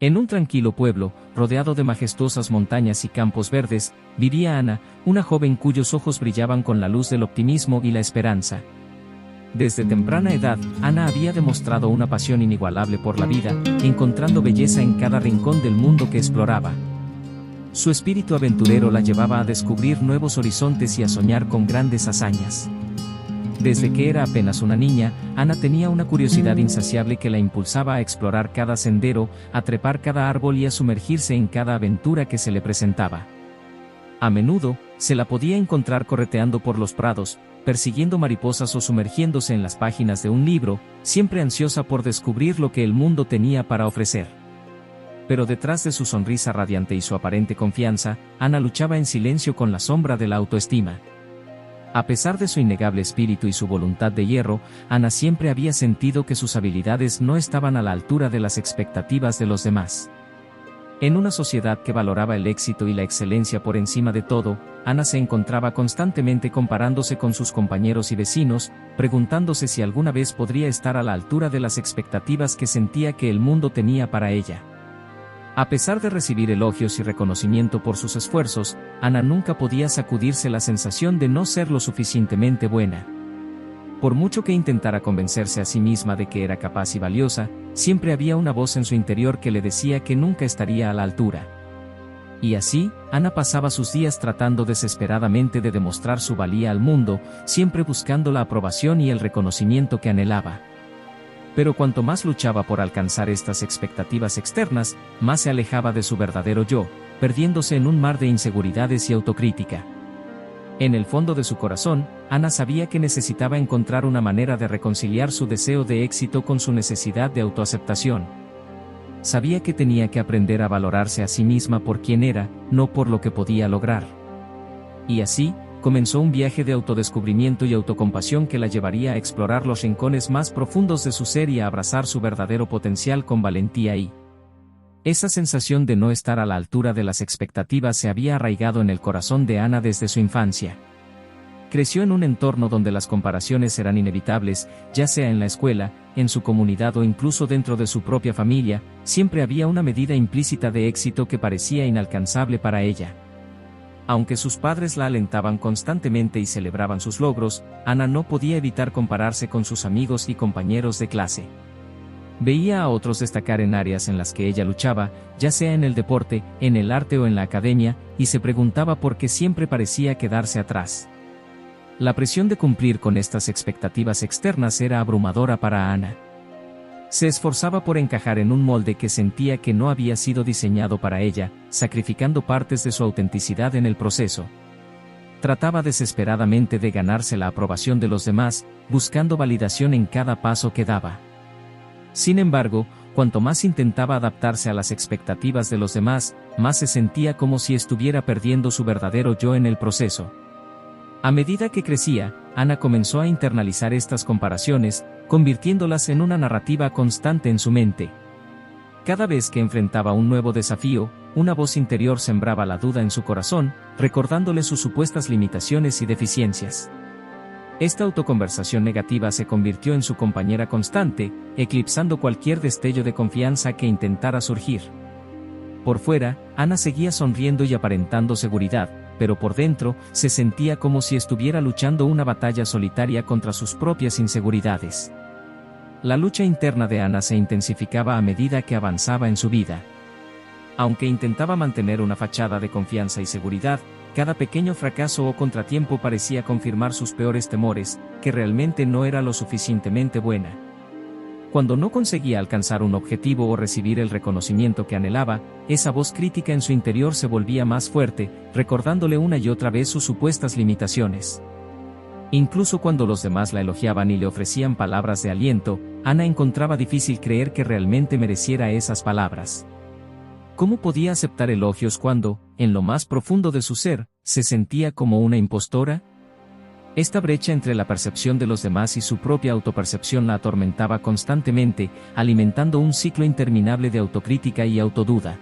En un tranquilo pueblo, rodeado de majestuosas montañas y campos verdes, vivía Ana, una joven cuyos ojos brillaban con la luz del optimismo y la esperanza. Desde temprana edad, Ana había demostrado una pasión inigualable por la vida, encontrando belleza en cada rincón del mundo que exploraba. Su espíritu aventurero la llevaba a descubrir nuevos horizontes y a soñar con grandes hazañas. Desde que era apenas una niña, Ana tenía una curiosidad insaciable que la impulsaba a explorar cada sendero, a trepar cada árbol y a sumergirse en cada aventura que se le presentaba. A menudo, se la podía encontrar correteando por los prados, persiguiendo mariposas o sumergiéndose en las páginas de un libro, siempre ansiosa por descubrir lo que el mundo tenía para ofrecer. Pero detrás de su sonrisa radiante y su aparente confianza, Ana luchaba en silencio con la sombra de la autoestima. A pesar de su innegable espíritu y su voluntad de hierro, Ana siempre había sentido que sus habilidades no estaban a la altura de las expectativas de los demás. En una sociedad que valoraba el éxito y la excelencia por encima de todo, Ana se encontraba constantemente comparándose con sus compañeros y vecinos, preguntándose si alguna vez podría estar a la altura de las expectativas que sentía que el mundo tenía para ella. A pesar de recibir elogios y reconocimiento por sus esfuerzos, Ana nunca podía sacudirse la sensación de no ser lo suficientemente buena. Por mucho que intentara convencerse a sí misma de que era capaz y valiosa, siempre había una voz en su interior que le decía que nunca estaría a la altura. Y así, Ana pasaba sus días tratando desesperadamente de demostrar su valía al mundo, siempre buscando la aprobación y el reconocimiento que anhelaba. Pero cuanto más luchaba por alcanzar estas expectativas externas, más se alejaba de su verdadero yo, perdiéndose en un mar de inseguridades y autocrítica. En el fondo de su corazón, Ana sabía que necesitaba encontrar una manera de reconciliar su deseo de éxito con su necesidad de autoaceptación. Sabía que tenía que aprender a valorarse a sí misma por quien era, no por lo que podía lograr. Y así, comenzó un viaje de autodescubrimiento y autocompasión que la llevaría a explorar los rincones más profundos de su ser y a abrazar su verdadero potencial con valentía y... Esa sensación de no estar a la altura de las expectativas se había arraigado en el corazón de Ana desde su infancia. Creció en un entorno donde las comparaciones eran inevitables, ya sea en la escuela, en su comunidad o incluso dentro de su propia familia, siempre había una medida implícita de éxito que parecía inalcanzable para ella. Aunque sus padres la alentaban constantemente y celebraban sus logros, Ana no podía evitar compararse con sus amigos y compañeros de clase. Veía a otros destacar en áreas en las que ella luchaba, ya sea en el deporte, en el arte o en la academia, y se preguntaba por qué siempre parecía quedarse atrás. La presión de cumplir con estas expectativas externas era abrumadora para Ana. Se esforzaba por encajar en un molde que sentía que no había sido diseñado para ella, sacrificando partes de su autenticidad en el proceso. Trataba desesperadamente de ganarse la aprobación de los demás, buscando validación en cada paso que daba. Sin embargo, cuanto más intentaba adaptarse a las expectativas de los demás, más se sentía como si estuviera perdiendo su verdadero yo en el proceso. A medida que crecía, Ana comenzó a internalizar estas comparaciones, convirtiéndolas en una narrativa constante en su mente. Cada vez que enfrentaba un nuevo desafío, una voz interior sembraba la duda en su corazón, recordándole sus supuestas limitaciones y deficiencias. Esta autoconversación negativa se convirtió en su compañera constante, eclipsando cualquier destello de confianza que intentara surgir. Por fuera, Ana seguía sonriendo y aparentando seguridad, pero por dentro, se sentía como si estuviera luchando una batalla solitaria contra sus propias inseguridades. La lucha interna de Ana se intensificaba a medida que avanzaba en su vida. Aunque intentaba mantener una fachada de confianza y seguridad, cada pequeño fracaso o contratiempo parecía confirmar sus peores temores, que realmente no era lo suficientemente buena. Cuando no conseguía alcanzar un objetivo o recibir el reconocimiento que anhelaba, esa voz crítica en su interior se volvía más fuerte, recordándole una y otra vez sus supuestas limitaciones. Incluso cuando los demás la elogiaban y le ofrecían palabras de aliento, Ana encontraba difícil creer que realmente mereciera esas palabras. ¿Cómo podía aceptar elogios cuando, en lo más profundo de su ser, se sentía como una impostora? Esta brecha entre la percepción de los demás y su propia autopercepción la atormentaba constantemente, alimentando un ciclo interminable de autocrítica y autoduda.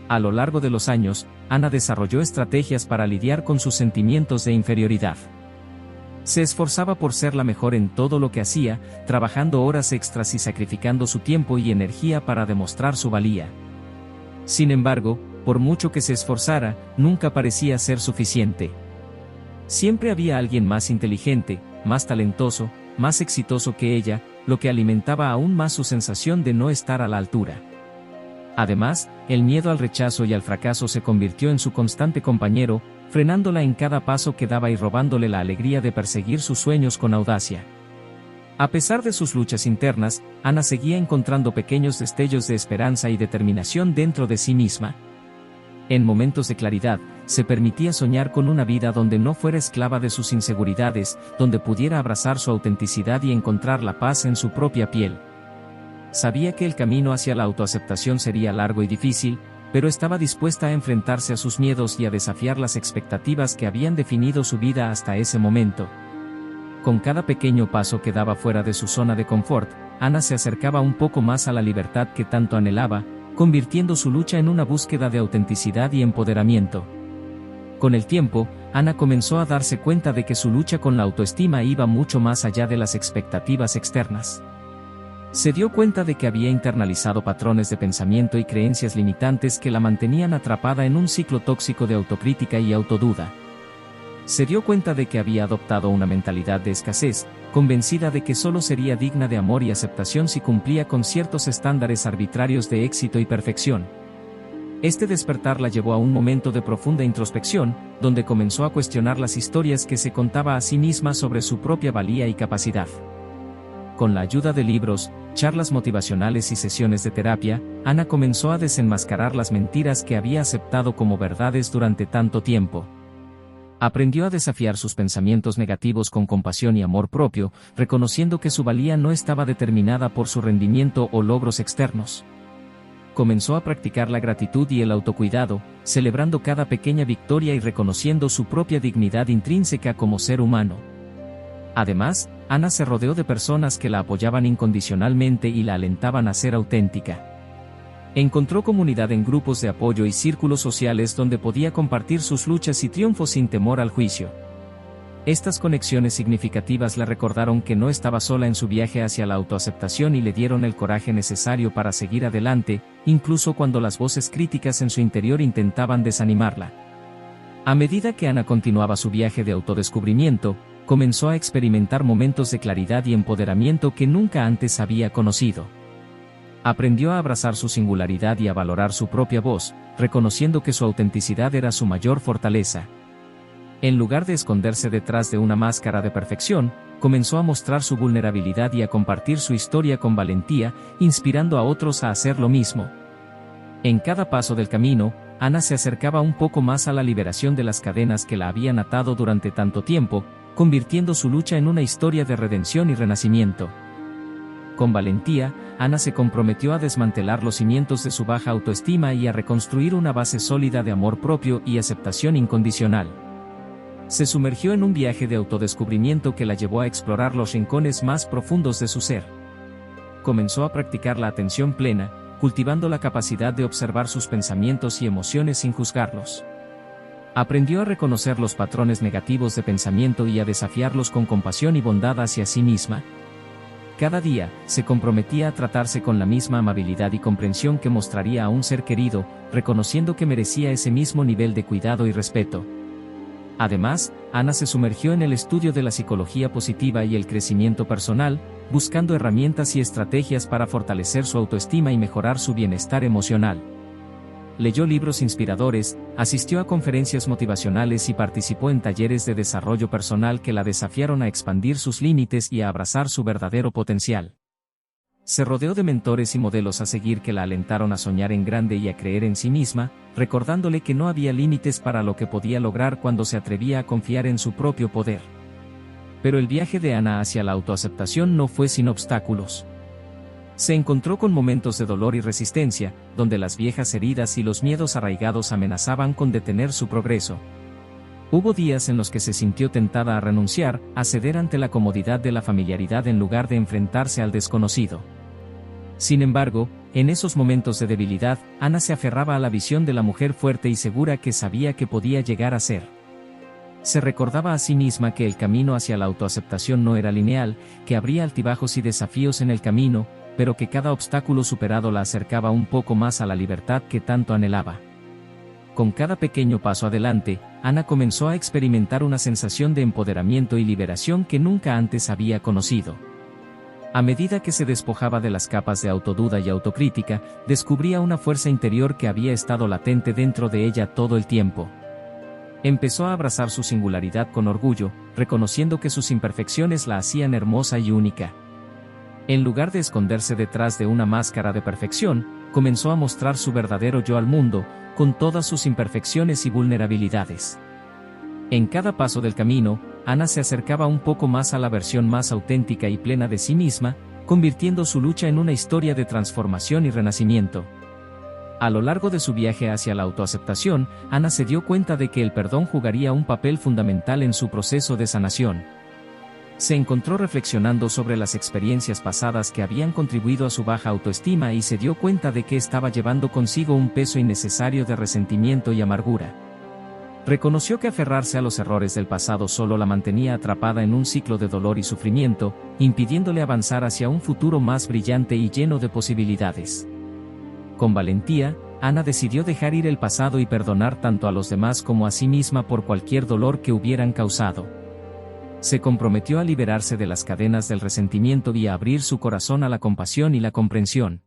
A lo largo de los años, Ana desarrolló estrategias para lidiar con sus sentimientos de inferioridad. Se esforzaba por ser la mejor en todo lo que hacía, trabajando horas extras y sacrificando su tiempo y energía para demostrar su valía. Sin embargo, por mucho que se esforzara, nunca parecía ser suficiente. Siempre había alguien más inteligente, más talentoso, más exitoso que ella, lo que alimentaba aún más su sensación de no estar a la altura. Además, el miedo al rechazo y al fracaso se convirtió en su constante compañero, frenándola en cada paso que daba y robándole la alegría de perseguir sus sueños con audacia. A pesar de sus luchas internas, Ana seguía encontrando pequeños destellos de esperanza y determinación dentro de sí misma. En momentos de claridad, se permitía soñar con una vida donde no fuera esclava de sus inseguridades, donde pudiera abrazar su autenticidad y encontrar la paz en su propia piel. Sabía que el camino hacia la autoaceptación sería largo y difícil, pero estaba dispuesta a enfrentarse a sus miedos y a desafiar las expectativas que habían definido su vida hasta ese momento. Con cada pequeño paso que daba fuera de su zona de confort, Ana se acercaba un poco más a la libertad que tanto anhelaba, convirtiendo su lucha en una búsqueda de autenticidad y empoderamiento. Con el tiempo, Ana comenzó a darse cuenta de que su lucha con la autoestima iba mucho más allá de las expectativas externas. Se dio cuenta de que había internalizado patrones de pensamiento y creencias limitantes que la mantenían atrapada en un ciclo tóxico de autocrítica y autoduda. Se dio cuenta de que había adoptado una mentalidad de escasez, convencida de que solo sería digna de amor y aceptación si cumplía con ciertos estándares arbitrarios de éxito y perfección. Este despertar la llevó a un momento de profunda introspección, donde comenzó a cuestionar las historias que se contaba a sí misma sobre su propia valía y capacidad. Con la ayuda de libros, charlas motivacionales y sesiones de terapia, Ana comenzó a desenmascarar las mentiras que había aceptado como verdades durante tanto tiempo. Aprendió a desafiar sus pensamientos negativos con compasión y amor propio, reconociendo que su valía no estaba determinada por su rendimiento o logros externos. Comenzó a practicar la gratitud y el autocuidado, celebrando cada pequeña victoria y reconociendo su propia dignidad intrínseca como ser humano. Además, Ana se rodeó de personas que la apoyaban incondicionalmente y la alentaban a ser auténtica. Encontró comunidad en grupos de apoyo y círculos sociales donde podía compartir sus luchas y triunfos sin temor al juicio. Estas conexiones significativas la recordaron que no estaba sola en su viaje hacia la autoaceptación y le dieron el coraje necesario para seguir adelante, incluso cuando las voces críticas en su interior intentaban desanimarla. A medida que Ana continuaba su viaje de autodescubrimiento, comenzó a experimentar momentos de claridad y empoderamiento que nunca antes había conocido. Aprendió a abrazar su singularidad y a valorar su propia voz, reconociendo que su autenticidad era su mayor fortaleza. En lugar de esconderse detrás de una máscara de perfección, comenzó a mostrar su vulnerabilidad y a compartir su historia con valentía, inspirando a otros a hacer lo mismo. En cada paso del camino, Ana se acercaba un poco más a la liberación de las cadenas que la habían atado durante tanto tiempo, convirtiendo su lucha en una historia de redención y renacimiento. Con valentía, Ana se comprometió a desmantelar los cimientos de su baja autoestima y a reconstruir una base sólida de amor propio y aceptación incondicional. Se sumergió en un viaje de autodescubrimiento que la llevó a explorar los rincones más profundos de su ser. Comenzó a practicar la atención plena, cultivando la capacidad de observar sus pensamientos y emociones sin juzgarlos. Aprendió a reconocer los patrones negativos de pensamiento y a desafiarlos con compasión y bondad hacia sí misma. Cada día, se comprometía a tratarse con la misma amabilidad y comprensión que mostraría a un ser querido, reconociendo que merecía ese mismo nivel de cuidado y respeto. Además, Ana se sumergió en el estudio de la psicología positiva y el crecimiento personal, buscando herramientas y estrategias para fortalecer su autoestima y mejorar su bienestar emocional. Leyó libros inspiradores, asistió a conferencias motivacionales y participó en talleres de desarrollo personal que la desafiaron a expandir sus límites y a abrazar su verdadero potencial. Se rodeó de mentores y modelos a seguir que la alentaron a soñar en grande y a creer en sí misma, recordándole que no había límites para lo que podía lograr cuando se atrevía a confiar en su propio poder. Pero el viaje de Ana hacia la autoaceptación no fue sin obstáculos. Se encontró con momentos de dolor y resistencia, donde las viejas heridas y los miedos arraigados amenazaban con detener su progreso. Hubo días en los que se sintió tentada a renunciar, a ceder ante la comodidad de la familiaridad en lugar de enfrentarse al desconocido. Sin embargo, en esos momentos de debilidad, Ana se aferraba a la visión de la mujer fuerte y segura que sabía que podía llegar a ser. Se recordaba a sí misma que el camino hacia la autoaceptación no era lineal, que habría altibajos y desafíos en el camino, pero que cada obstáculo superado la acercaba un poco más a la libertad que tanto anhelaba. Con cada pequeño paso adelante, Ana comenzó a experimentar una sensación de empoderamiento y liberación que nunca antes había conocido. A medida que se despojaba de las capas de autoduda y autocrítica, descubría una fuerza interior que había estado latente dentro de ella todo el tiempo. Empezó a abrazar su singularidad con orgullo, reconociendo que sus imperfecciones la hacían hermosa y única. En lugar de esconderse detrás de una máscara de perfección, comenzó a mostrar su verdadero yo al mundo, con todas sus imperfecciones y vulnerabilidades. En cada paso del camino, Ana se acercaba un poco más a la versión más auténtica y plena de sí misma, convirtiendo su lucha en una historia de transformación y renacimiento. A lo largo de su viaje hacia la autoaceptación, Ana se dio cuenta de que el perdón jugaría un papel fundamental en su proceso de sanación. Se encontró reflexionando sobre las experiencias pasadas que habían contribuido a su baja autoestima y se dio cuenta de que estaba llevando consigo un peso innecesario de resentimiento y amargura. Reconoció que aferrarse a los errores del pasado solo la mantenía atrapada en un ciclo de dolor y sufrimiento, impidiéndole avanzar hacia un futuro más brillante y lleno de posibilidades. Con valentía, Ana decidió dejar ir el pasado y perdonar tanto a los demás como a sí misma por cualquier dolor que hubieran causado. Se comprometió a liberarse de las cadenas del resentimiento y a abrir su corazón a la compasión y la comprensión.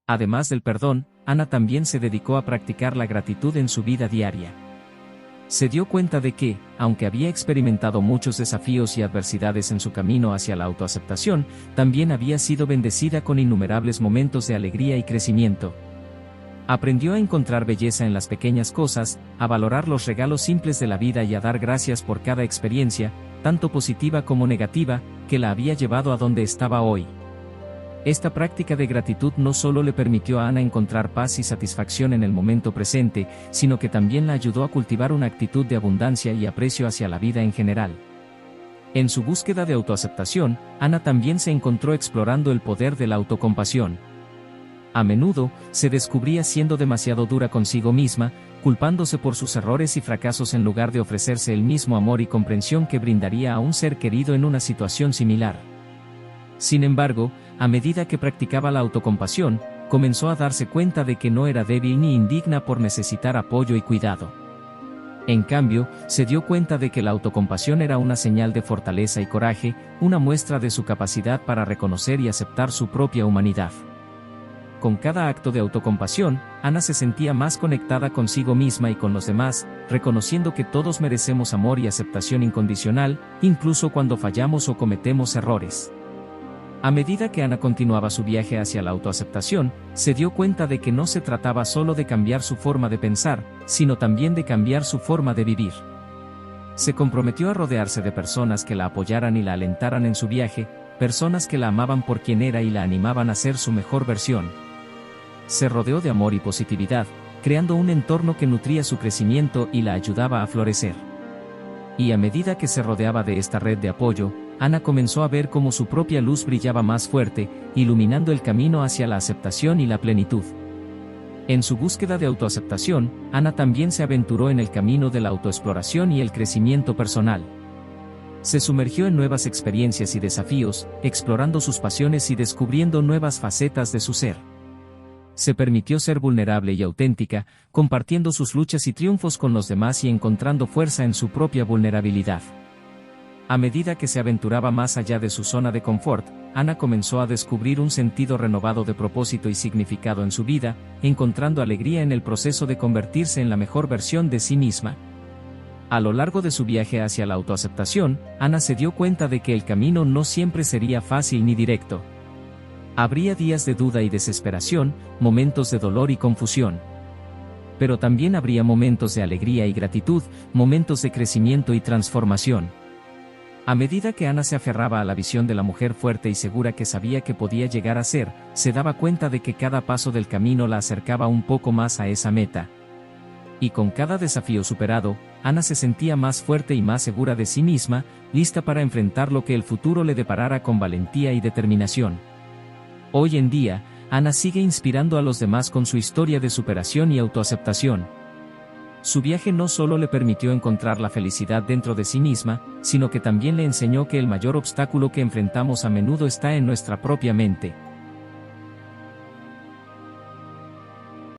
Además del perdón, Ana también se dedicó a practicar la gratitud en su vida diaria. Se dio cuenta de que, aunque había experimentado muchos desafíos y adversidades en su camino hacia la autoaceptación, también había sido bendecida con innumerables momentos de alegría y crecimiento. Aprendió a encontrar belleza en las pequeñas cosas, a valorar los regalos simples de la vida y a dar gracias por cada experiencia, tanto positiva como negativa, que la había llevado a donde estaba hoy. Esta práctica de gratitud no solo le permitió a Ana encontrar paz y satisfacción en el momento presente, sino que también la ayudó a cultivar una actitud de abundancia y aprecio hacia la vida en general. En su búsqueda de autoaceptación, Ana también se encontró explorando el poder de la autocompasión. A menudo, se descubría siendo demasiado dura consigo misma, culpándose por sus errores y fracasos en lugar de ofrecerse el mismo amor y comprensión que brindaría a un ser querido en una situación similar. Sin embargo, a medida que practicaba la autocompasión, comenzó a darse cuenta de que no era débil ni indigna por necesitar apoyo y cuidado. En cambio, se dio cuenta de que la autocompasión era una señal de fortaleza y coraje, una muestra de su capacidad para reconocer y aceptar su propia humanidad. Con cada acto de autocompasión, Ana se sentía más conectada consigo misma y con los demás, reconociendo que todos merecemos amor y aceptación incondicional, incluso cuando fallamos o cometemos errores. A medida que Ana continuaba su viaje hacia la autoaceptación, se dio cuenta de que no se trataba solo de cambiar su forma de pensar, sino también de cambiar su forma de vivir. Se comprometió a rodearse de personas que la apoyaran y la alentaran en su viaje, personas que la amaban por quien era y la animaban a ser su mejor versión. Se rodeó de amor y positividad, creando un entorno que nutría su crecimiento y la ayudaba a florecer. Y a medida que se rodeaba de esta red de apoyo, Ana comenzó a ver cómo su propia luz brillaba más fuerte, iluminando el camino hacia la aceptación y la plenitud. En su búsqueda de autoaceptación, Ana también se aventuró en el camino de la autoexploración y el crecimiento personal. Se sumergió en nuevas experiencias y desafíos, explorando sus pasiones y descubriendo nuevas facetas de su ser. Se permitió ser vulnerable y auténtica, compartiendo sus luchas y triunfos con los demás y encontrando fuerza en su propia vulnerabilidad. A medida que se aventuraba más allá de su zona de confort, Ana comenzó a descubrir un sentido renovado de propósito y significado en su vida, encontrando alegría en el proceso de convertirse en la mejor versión de sí misma. A lo largo de su viaje hacia la autoaceptación, Ana se dio cuenta de que el camino no siempre sería fácil ni directo. Habría días de duda y desesperación, momentos de dolor y confusión. Pero también habría momentos de alegría y gratitud, momentos de crecimiento y transformación. A medida que Ana se aferraba a la visión de la mujer fuerte y segura que sabía que podía llegar a ser, se daba cuenta de que cada paso del camino la acercaba un poco más a esa meta. Y con cada desafío superado, Ana se sentía más fuerte y más segura de sí misma, lista para enfrentar lo que el futuro le deparara con valentía y determinación. Hoy en día, Ana sigue inspirando a los demás con su historia de superación y autoaceptación. Su viaje no solo le permitió encontrar la felicidad dentro de sí misma, sino que también le enseñó que el mayor obstáculo que enfrentamos a menudo está en nuestra propia mente.